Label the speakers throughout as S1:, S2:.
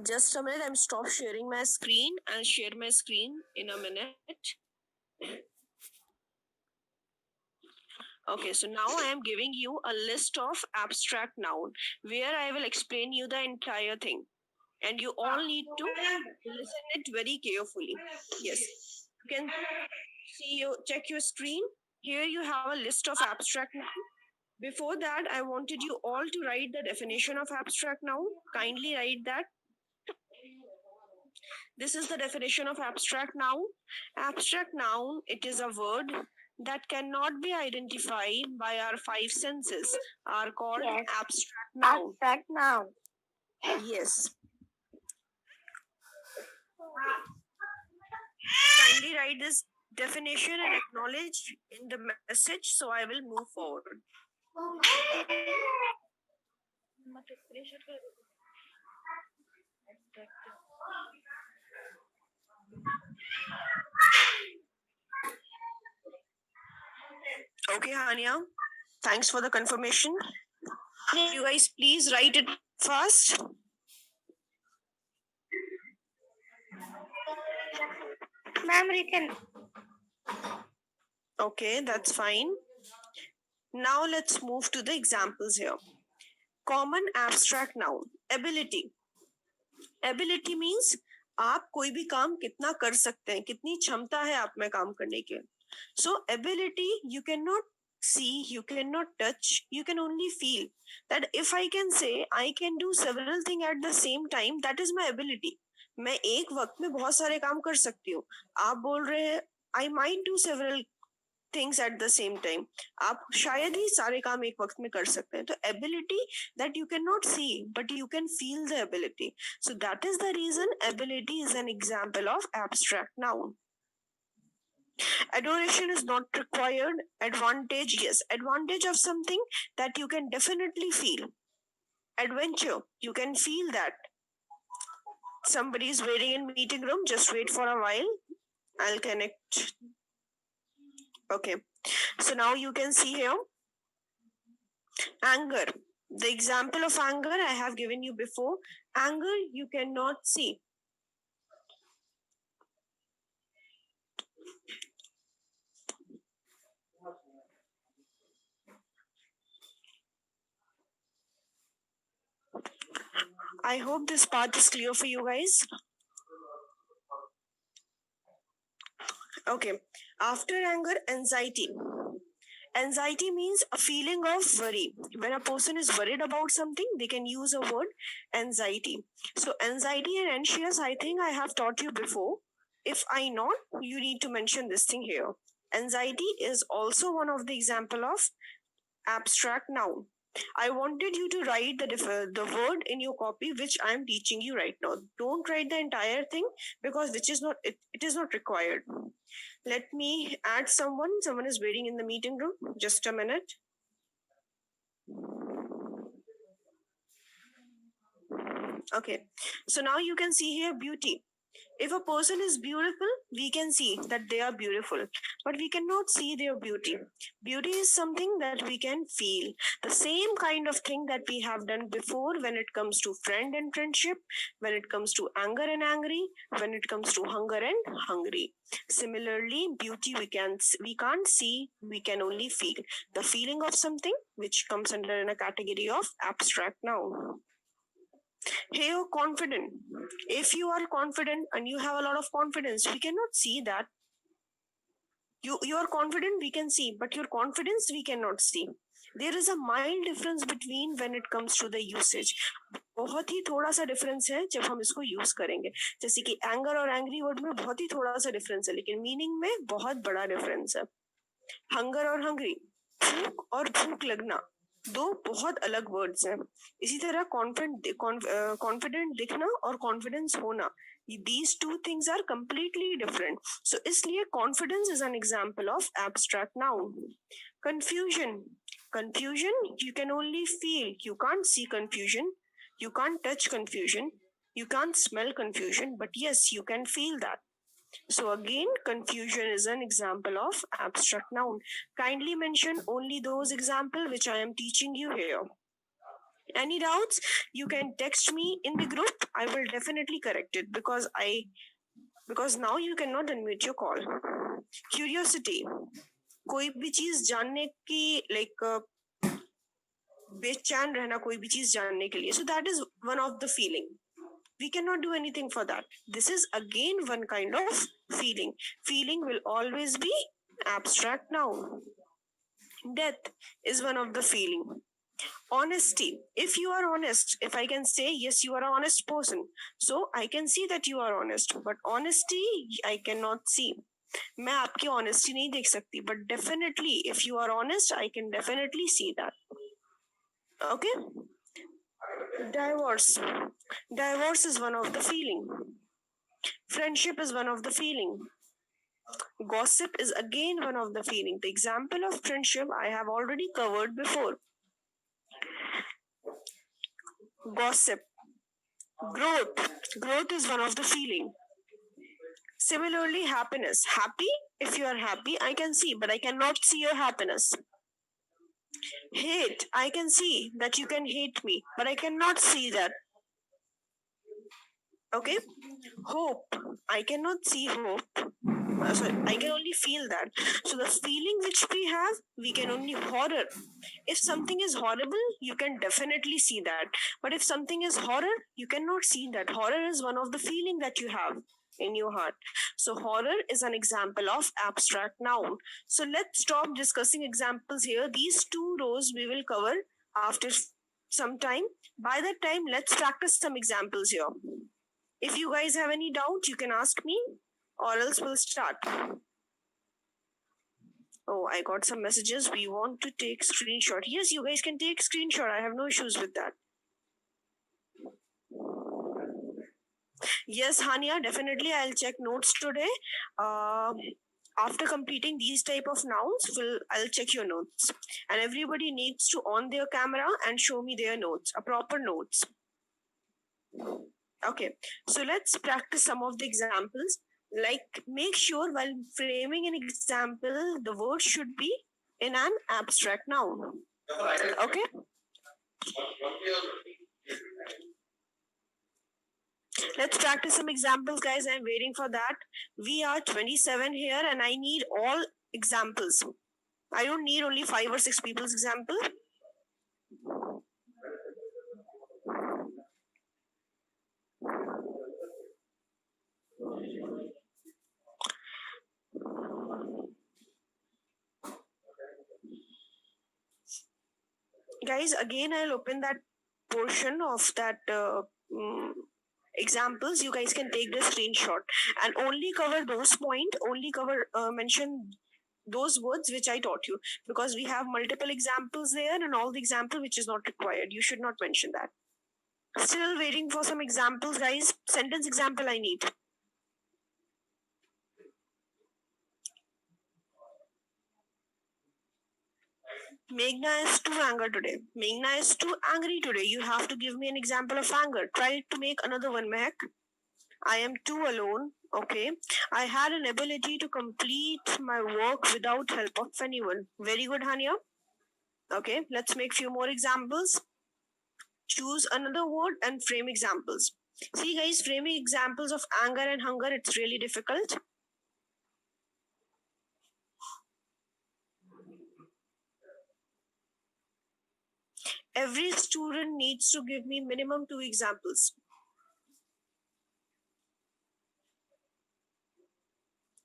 S1: Just a minute, I'm stop sharing my screen. I'll share my screen in a minute. Okay, so now I am giving you a list of abstract noun where I will explain you the entire thing. And you all need to listen it very carefully. Yes, you can see check your screen. Here you have a list of abstract noun. Before that, I wanted you all to write the definition of abstract noun. Kindly write that. This is the definition of abstract noun. Abstract noun, it is a word that cannot be identified by our five senses, are called abstract noun.
S2: Abstract noun.
S1: Yes. Kindly write this definition and acknowledge in the message, so I will move forward. Okay, Hania. Thanks for the confirmation. You guys, please write it fast.
S2: Ma'am, written.
S1: Okay, that's fine. Now let's move to the examples here. Common abstract noun. Ability. Ability means आप कोई भी काम कितना कर सकते हैं, कितनी क्षमता है आप में काम करने के. So ability you cannot see, you cannot touch, you can only feel. That if I can say I can do several things at the same time, that is my ability. मैं एक वक्त में बहुत सारे काम कर सकती हूँ. आप बोल रहे हैं I might do several things at the same time. आप शायद ही सारे काम एक वक्त में कर सकते हैं. तो ability that you cannot see but you can feel the ability. So that is the reason ability is an example of abstract noun. Adoration is not required. Advantage, yes. Advantage of something that you can definitely feel. Adventure, you can feel that. Somebody is waiting in meeting room. Just wait for a while. I'll connect. Okay. So now you can see here. Anger. The example of anger I have given you before. Anger you cannot see. I hope this part is clear for you guys. Okay. After anger, anxiety. Anxiety means a feeling of worry. When a person is worried about something, they can use a word anxiety. So anxiety and anxious, I think I have taught you before. If I not, you need to mention this thing here. Anxiety is also one of the example of abstract noun. I wanted you to write the word in your copy which I am teaching you right now. Don't write the entire thing because which is not it is not required. Let me add someone. Someone is waiting in the meeting room. Just a minute. Okay. So now you can see here beauty. If a person is beautiful, we can see that they are beautiful, but we cannot see their beauty. Beauty is something that we can feel. The same kind of thing that we have done before when it comes to friend and friendship, when it comes to anger and angry, when it comes to hunger and hungry. Similarly, beauty we can't see, we can only feel. The feeling of something which comes under in a category of abstract noun. Hey, you're confident. If you are confident and you have a lot of confidence, we cannot see that. You are confident, we can see, but your confidence we cannot see. There is a mild difference between when it comes to the usage. बहुत ही थोड़ा सा difference है जब हम इसको use करेंगे. जैसे कि एंगर और एंग्री वर्ड में बहुत ही थोड़ा सा डिफरेंस है, लेकिन मीनिंग में बहुत बड़ा डिफरेंस है. हंगर और हंग्री, भूख और भूख लगना, दो बहुत अलग वर्ड्स हैं. इसी तरह कॉन्फिडेंट दिखना और कॉन्फिडेंस होना, these two things are completely different. So इसलिए confidence is an example of abstract noun. Confusion. Confusion you can only feel. You can't see confusion. You can't touch confusion. You can't smell confusion. But yes, you can feel that. So again, confusion is an example of abstract noun. Kindly mention only those examples which I am teaching you here. Any doubts? You can text me in the group. I will definitely correct it because now you cannot unmute your call. Curiosity. कोई भी चीज जानने की बेचैन रहना कोई भी चीज जानने के लिए. So that is one of the feeling. We cannot do anything for that. This is again one kind of feeling. Feeling will always be abstract noun. Death is one of the feeling. Honesty. If you are honest, if I can say yes, you are an honest person, so I can see that you are honest. But honesty, I cannot see. मैं आपकी honesty नहीं देख सकती. But definitely, if you are honest, I can definitely see that. Okay. Divorce. Divorce is one of the feeling. Friendship is one of the feeling. Gossip is again one of the feeling. The example of friendship I have already covered before. Gossip. Growth is one of the feeling. Similarly, happiness. Happy, if you are happy, I can see, but I cannot see your happiness. Hate, I can see that you can hate me, but I cannot see that. Okay. Hope, I cannot see hope. Sorry, I can only feel that. So the feeling which we have, we can only horror. If something is horrible, you can definitely see that. But if something is horror, you cannot see that. Horror is one of the feeling that you have in your heart. So horror is an example of abstract noun. So let's stop discussing examples here. These two rows we will cover after some time. By that time, let's practice some examples here. If you guys have any doubt, you can ask me, or else we'll start. Oh, I got some messages. We want to take screenshot. Yes, you guys can take screenshot. I have no issues with that. Yes, Hania, definitely I'll check notes today. After completing these type of nouns, I'll check your notes. And everybody needs to on their camera and show me their notes, a proper notes. Okay, so let's practice some of the examples. Like, make sure while framing an example, the word should be in an abstract noun. Okay? Let's practice some examples, guys. I'm waiting for that. We are 27 here and I need all examples. I don't need only 5 or 6 people's example. Guys, again, I'll open that portion of that examples. You guys can take the screenshot and only cover those points, mention those words which I taught you, because we have multiple examples there and all the example which is not required. You should not mention that. Still waiting for some examples, guys. Sentence example I need. Meghna is too angry today. Meghna is too angry today. You have to give me an example of anger. Try to make another one, Mehak. I am too alone. Okay. I had an ability to complete my work without help of anyone. Very good, Hania. Okay. Let's make few more examples. Choose another word and frame examples. See, guys, framing examples of anger and hunger, it's really difficult. Every student needs to give me minimum 2 examples.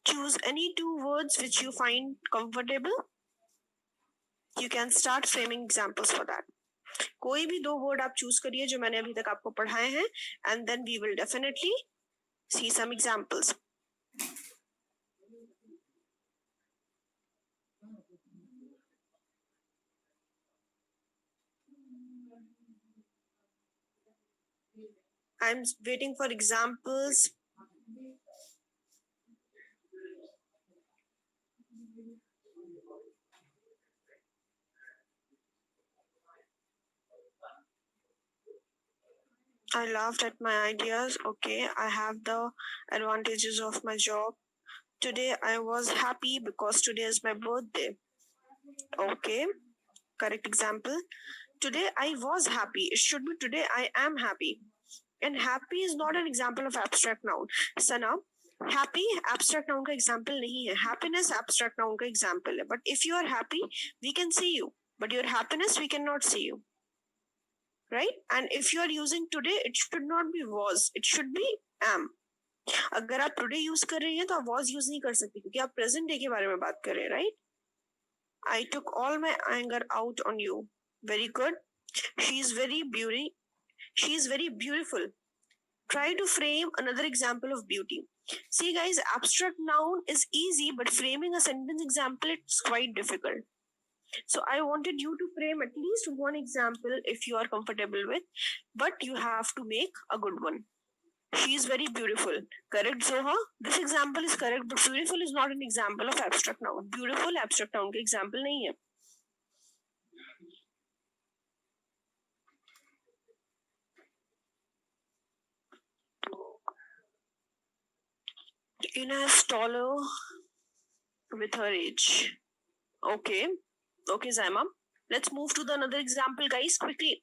S1: Choose any 2 words which you find comfortable. You can start framing examples for that. कोई भी 2 word आप choose करिए जो मैंने अभी तक आपको पढ़ाए हैं, and then we will definitely see some examples. I'm waiting for examples. I laughed at my ideas. Okay, I have the advantages of my job. Today I was happy because today is my birthday. Okay, correct example. today I was happy. It should be today I am happy. And happy is not an example of abstract noun. Sana, happy abstract noun का example नहीं है. Happiness abstract noun का example है. But if you are happy, we can see you. But your happiness, we cannot see you. Right? And if you are using today, it should not be was. It should be am. अगर आप today use कर रही हैं तो आप was use नहीं कर सकती क्योंकि आप present day के बारे में बात कर रहे हैं, right? I took all my anger out on you. Very good. She is very beautiful. Try to frame another example of beauty. See guys, abstract noun is easy, but framing a sentence example, it's quite difficult. So I wanted you to frame at least one example if you are comfortable with, but you have to make a good one. She is very beautiful. Correct, Zoha? This example is correct, but beautiful is not an example of abstract noun. Beautiful abstract noun का example नहीं है. Ina is taller with her age. Okay, Zaima. Let's move to the another example, guys, quickly.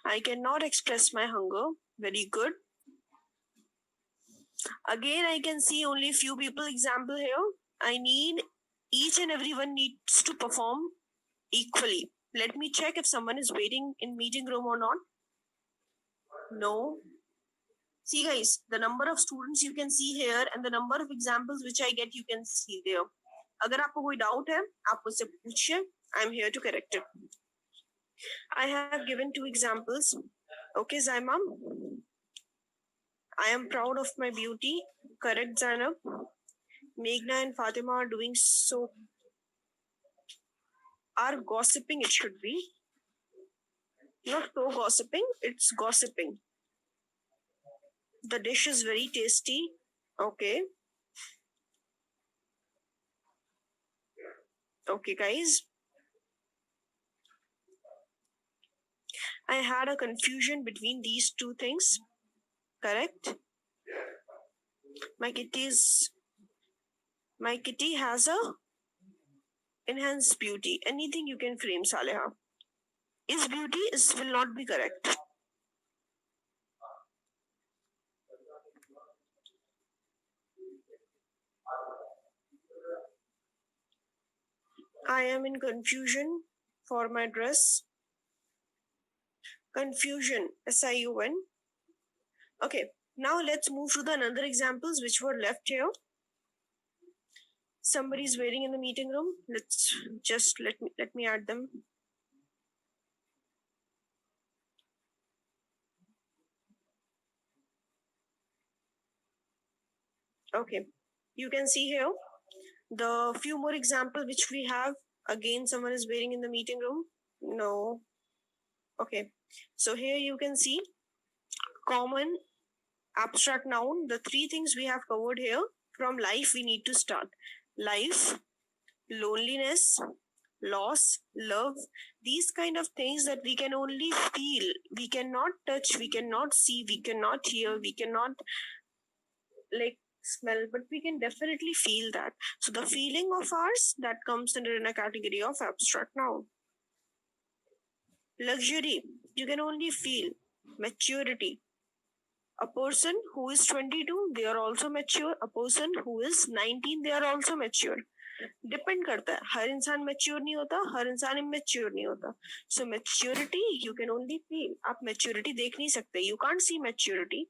S1: I cannot express my hunger. Very good. Again, I can see only few people example here. I need each and everyone needs to perform equally. Let me check if someone is waiting in meeting room or not. No. See guys, the number of students you can see here and the number of examples which I get you can see there. अगर आपको कोई doubt है, आप मुझसे पूछिए. I'm here to correct it. I have given 2 examples. Okay, Zaimam. I am proud of my beauty. Correct, Zainab. Meghna and Fatima are doing so. Are gossiping, it should be. Not so gossiping, it's gossiping. The dish is very tasty. Okay. Okay, guys. I had a confusion between these 2 things. Correct? My kitty has a enhanced beauty. Anything you can frame, Saleha. Is beauty will not be correct. I am in confusion for my dress. Confusion, SIUN. Okay, now let's move to the another examples which were left here. Somebody is waiting in the meeting room. Let's just let me add them. Okay, you can see here the few more examples which we have. Again, someone is waiting in the meeting room. No. Okay, so here you can see common abstract noun. The 3 things we have covered here. From life we need to start. Life, loneliness, loss, love, these kind of things that we can only feel. We cannot touch, we cannot see, we cannot hear, we cannot like smell, but we can definitely feel that. So the feeling of ours, that comes under in a category of abstract noun. Luxury, you can only feel. Maturity, a person who is 22, they are also mature. A person who is 19, they are also mature. Depend करता है, हर इंसान mature नहीं होता, हर इंसान immature नहीं होता. So maturity you can only feel. आप maturity देख नहीं सकते. You can't see maturity.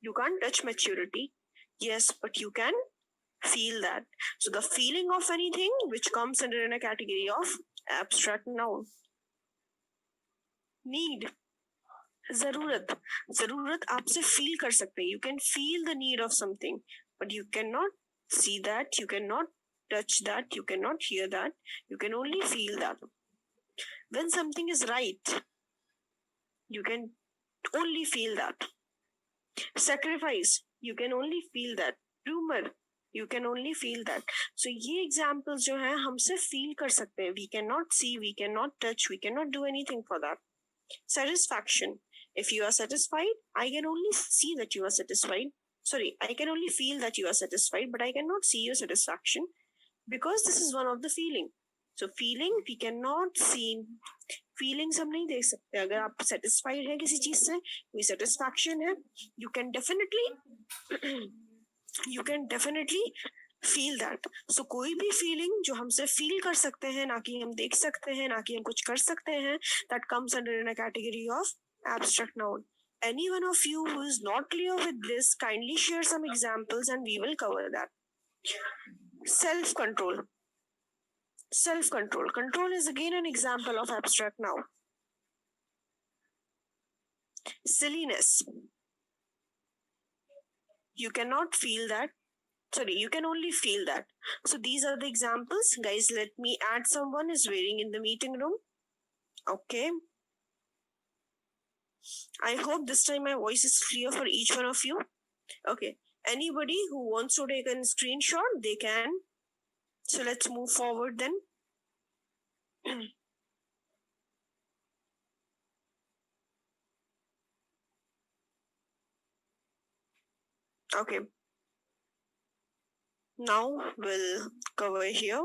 S1: You can't touch maturity. Yes, but you can feel that. So the feeling of anything which comes under in a category of abstract noun. Need, जरूरत आपसे feel कर सकते हैं. You can feel the need of something, but you cannot see that, you cannot touch that, you cannot hear that, you can only feel that. When something is right, you can only feel that. Sacrifice, you can only feel that. Rumor, you can only feel that. So ये examples जो हैं हमसे feel कर सकते हैं. We cannot see, we cannot touch, we cannot do anything for that. Satisfaction, if you are satisfied, I can only see that you are satisfied. Sorry, I can only feel that you are satisfied, but I cannot see your satisfaction because this is one of the feeling. So feeling we cannot see. Feelings हम नहीं देख सकते. अगर आप satisfied है किसी चीज से, कोई satisfaction है, you can definitely feel that. So कोई भी feeling जो हमसे feel कर सकते हैं, ना कि हम देख सकते हैं, ना कि हम कुछ कर सकते हैं, that comes under in a category of abstract noun. Any one of you who is not clear with this, kindly share some examples and we will cover that. Self-control. Self-control. Control is again an example of abstract noun. Silliness. You cannot feel that. Sorry, you can only feel that. So these are the examples. Guys, let me add someone is waiting in the meeting room. Okay. I hope this time my voice is clear for each one of you. Okay. Anybody who wants to take a screenshot, they can. So let's move forward then. Okay. Now we'll cover here.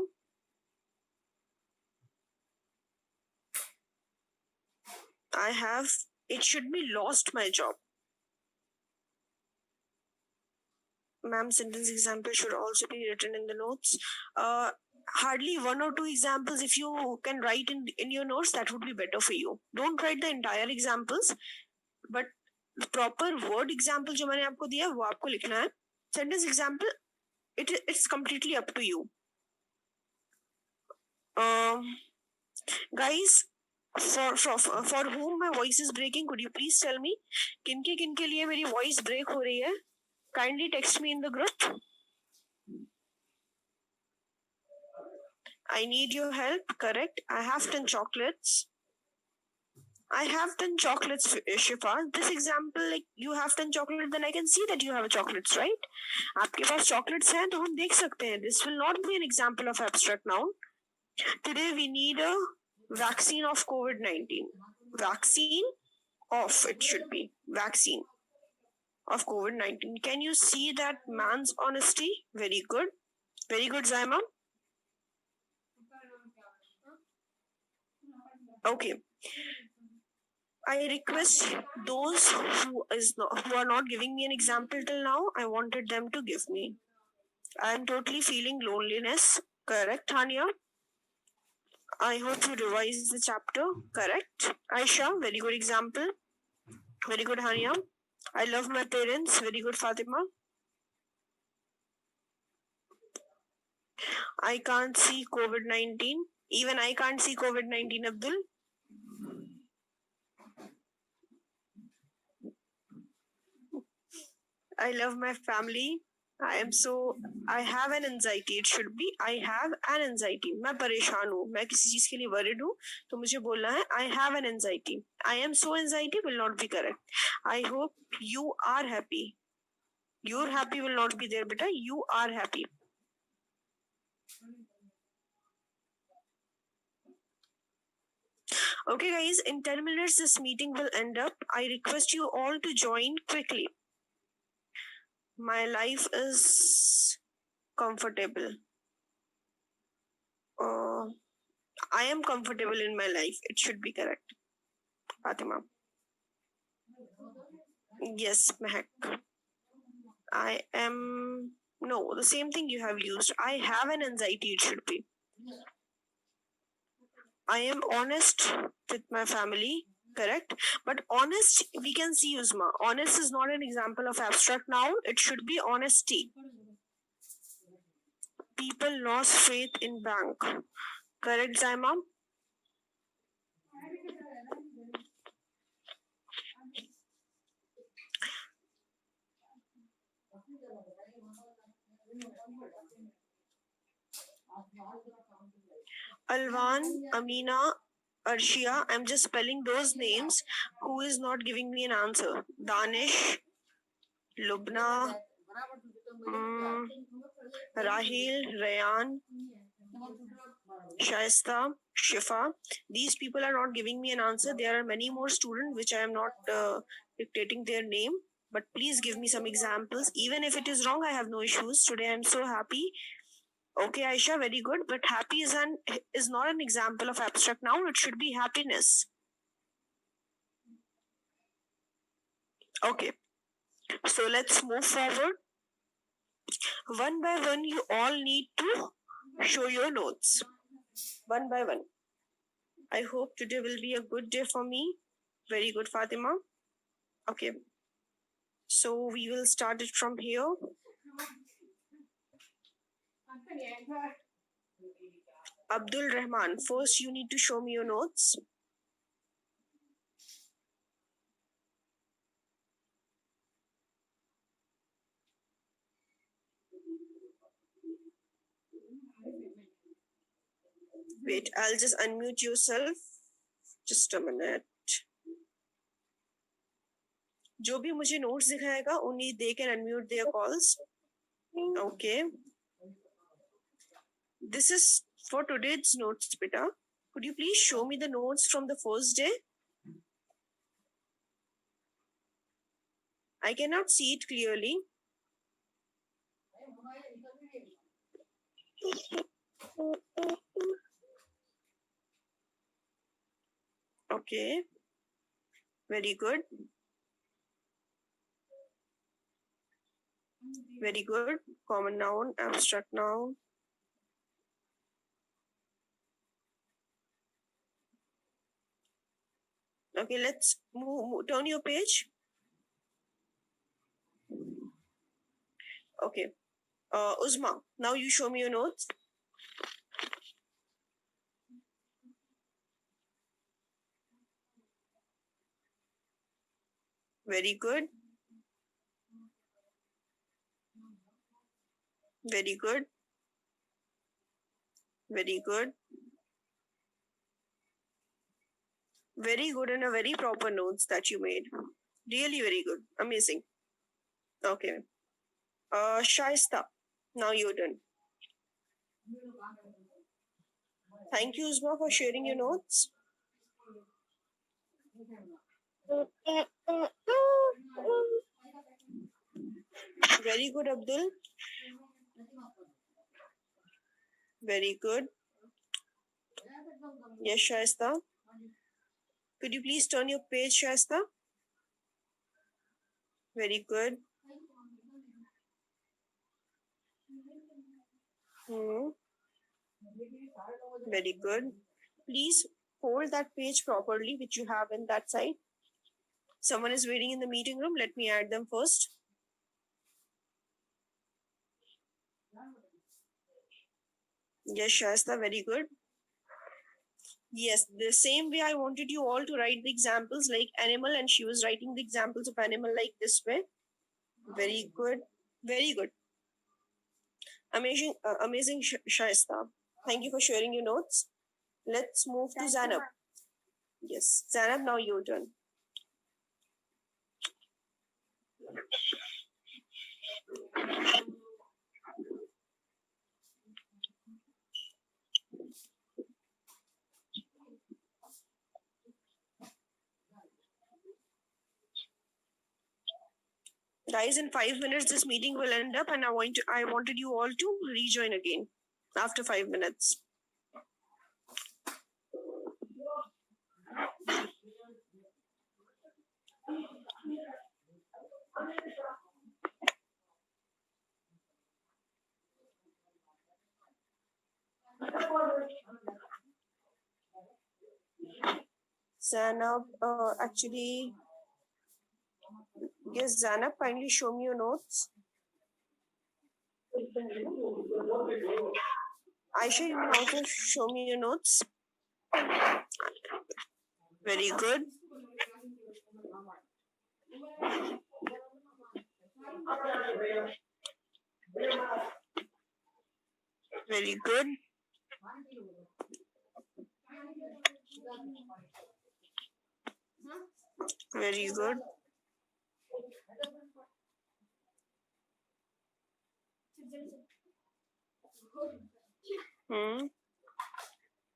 S1: I have, it should be lost my job. Ma'am, sentence example should also be written in the notes. Hardly one or two examples, if you can write in your notes, that would be better for you. Don't write the entire examples, but the proper word example जो मैंने आपको दिया वो आपको लिखना है. Sentence example, it's completely up to you. Guys, for whom my voice is breaking, could you please tell me किनके लिए मेरी voice break हो रही है? Kindly text me in the group. I need your help. Correct. I have 10 chocolates. I have 10 chocolates, Shifa. This example, like you have 10 chocolates, then I can see that you have chocolates, right? आपके पास chocolates हैं तो हम देख सकते हैं. This will not be an example of abstract noun. Today we need a vaccine of COVID-19. Vaccine of, it should be. Vaccine of COVID-19. Can you see that man's honesty? Very good. Very good, Zaima. Okay. I request those who are not giving me an example till now, I wanted them to give me. I am totally feeling loneliness. Correct, Tanya? I hope you revise the chapter. Correct. Aisha, very good example. Very good, Hania. I love my parents. Very good, Fatima. I can't see COVID-19. Even I can't see COVID-19, Abdul. I love my family. I have an anxiety. It should be I have an anxiety. मैं परेशान हूँ. मैं किसी चीज के लिए worried हूँ. तो मुझे बोलना है I have an anxiety. I am so anxiety will not be correct. I hope you are happy. Your happy will not be there, beta. You are happy. Okay, guys. In 10 minutes, this meeting will end up. I request you all to join quickly. My life is comfortable. I am comfortable in my life. It should be correct. Fatima. Yes, Mehak. I am... No, the same thing you have used. I have an anxiety, it should be. I am honest with my family. Correct. But honest, we can see Uzma. Honest is not an example of abstract noun. It should be honesty. People lost faith in bank. Correct, Zaima? Alvan, Amina, Arshia, I'm just spelling those names. Who is not giving me an answer? Danish, Lubna, Rahil, Rayan, Shaista, Shifa. These people are not giving me an answer. There are many more students which I am not dictating their name. but please give me some examples. Even if it is wrong, I have no issues. Today I'm so happy. Okay, Aisha, very good. But happy is not an example of abstract noun. It should be happiness. Okay. So let's move forward. One by one, you all need to show your notes. One by one. I hope today will be a good day for me. Very good, Fatima. Okay. So we will start it from here. Abdul Rahman, first you need to show me your notes. Wait, I'll just unmute yourself. Just a minute. जो भी मुझे notes दिखाएगा, only they can unmute their calls. Okay. This is for today's notes, beta. Could you please show me the notes from the first day? I cannot see it clearly. Okay. Very good. Very good. Common noun, abstract noun. Okay, let's turn your page. Okay. Uzma, now you show me your notes. Very good. Very good. Very good. Very good and a very proper notes that you made. Really very good. Amazing. Okay. Shaista, now your turn. Thank you, Uzma, for sharing your notes. Very good, Abdul. Very good. Yes, Shaista. Could you please turn your page, Shaista? Very good. Very good. Please hold that page properly, which you have in that side. Someone is waiting in the meeting room. Let me add them first. Yes, Shasta, very good. Yes, the same way I wanted you all to write the examples like animal, and she was writing the examples of animal like this way. Very good. Very good. Amazing, amazing, Shasta. Thank you for sharing your notes. Let's move to Zanab. Yes, Zanab, now your turn. Guys, in 5 minutes this meeting will end up, and I wanted you all to rejoin again after 5 minutes. Zanab, actually, yes, Zanab, kindly show me your notes. Aisha, you can also show me your notes. Very good. Very good. Very good.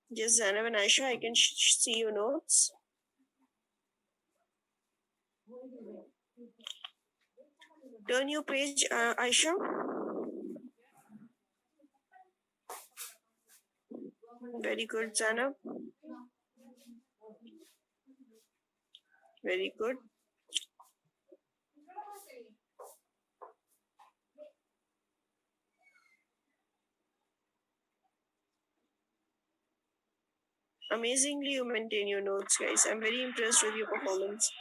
S1: Yes, Zainab and Aisha, I can see your notes. Turn your page, Aisha. Very good, Zainab. Very good. Amazingly, you maintain your notes, guys. I'm very impressed with your performance.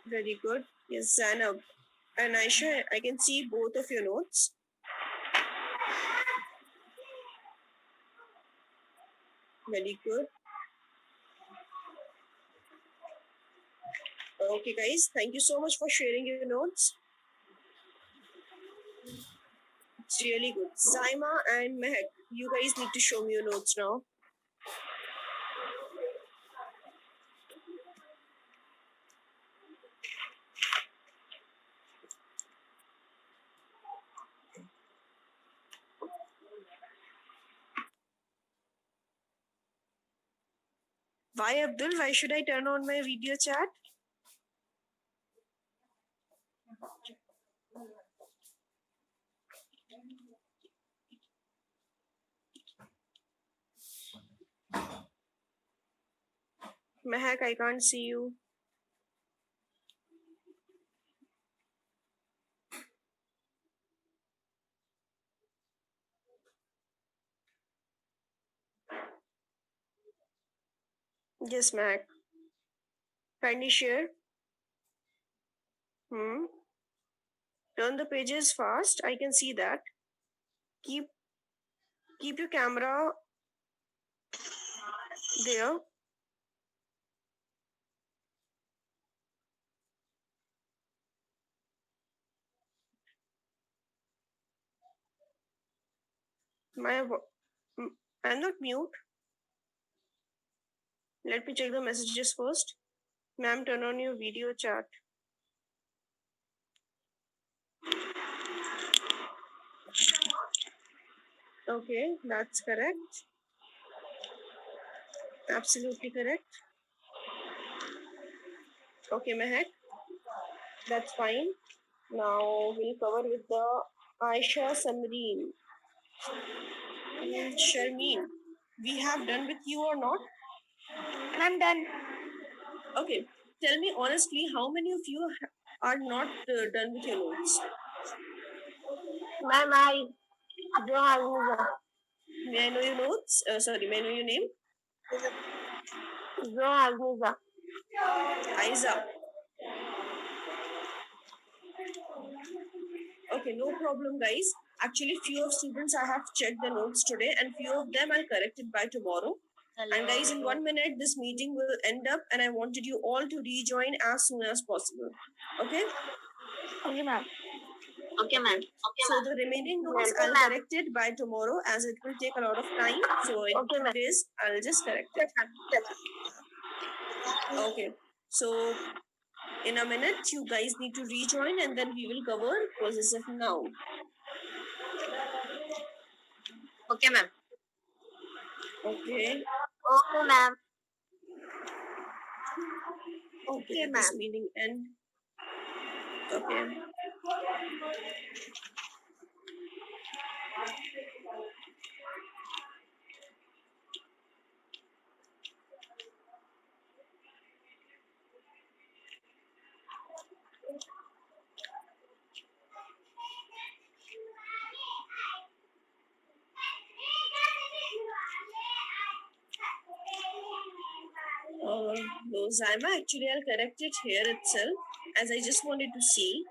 S1: Very good. Yes, Zainab and Aisha, I can see both of your notes. Very good. Okay, guys, thank you so much for sharing your notes. It's really good. Saima and Mehak, you guys need to show me your notes now. Why, Abdul? Why should I turn on my video chat? Mehak, I can't see you. Yes, Mehak. Kindly share. Turn the pages fast. I can see that. Keep your camera there. I'm not mute. Let me check the messages first. Ma'am, turn on your video chat. Okay, that's correct. Absolutely correct. Okay, Mehak. That's fine. Now we'll cover with the Aisha Samreen. Sharmeen, we have done with you or not?
S2: I'm done.
S1: Okay, tell me honestly, how many of you are not done with your notes?
S2: Ma'am, I don't have visa.
S1: May I know your notes? Sorry, may I know your name?
S2: Don't have visa.
S1: Aiza. Okay, no problem, guys. Actually, few of students I have checked the notes today, and few of them I'll correct it by tomorrow. And guys, in 1 minute, this meeting will end up, and I wanted you all to rejoin as soon as possible. Okay?
S2: Okay, ma'am.
S3: Okay, ma'am.
S1: So the remaining notes
S2: Okay,
S1: I'll
S2: ma'am.
S1: correct it by tomorrow, as it will take a lot of time. So in
S2: Okay,
S1: 2
S2: ma'am.
S1: days, I'll just correct it. Okay. So in a minute, you guys need to rejoin, and then we will cover possessive noun.
S3: Okay, ma'am.
S1: Okay.
S2: Okay, ma'am.
S1: Okay,
S2: Okay,
S1: let this
S2: ma'am.
S1: meeting end. Okay. No, Zaima, actually, I'll correct it here itself, as I just wanted to see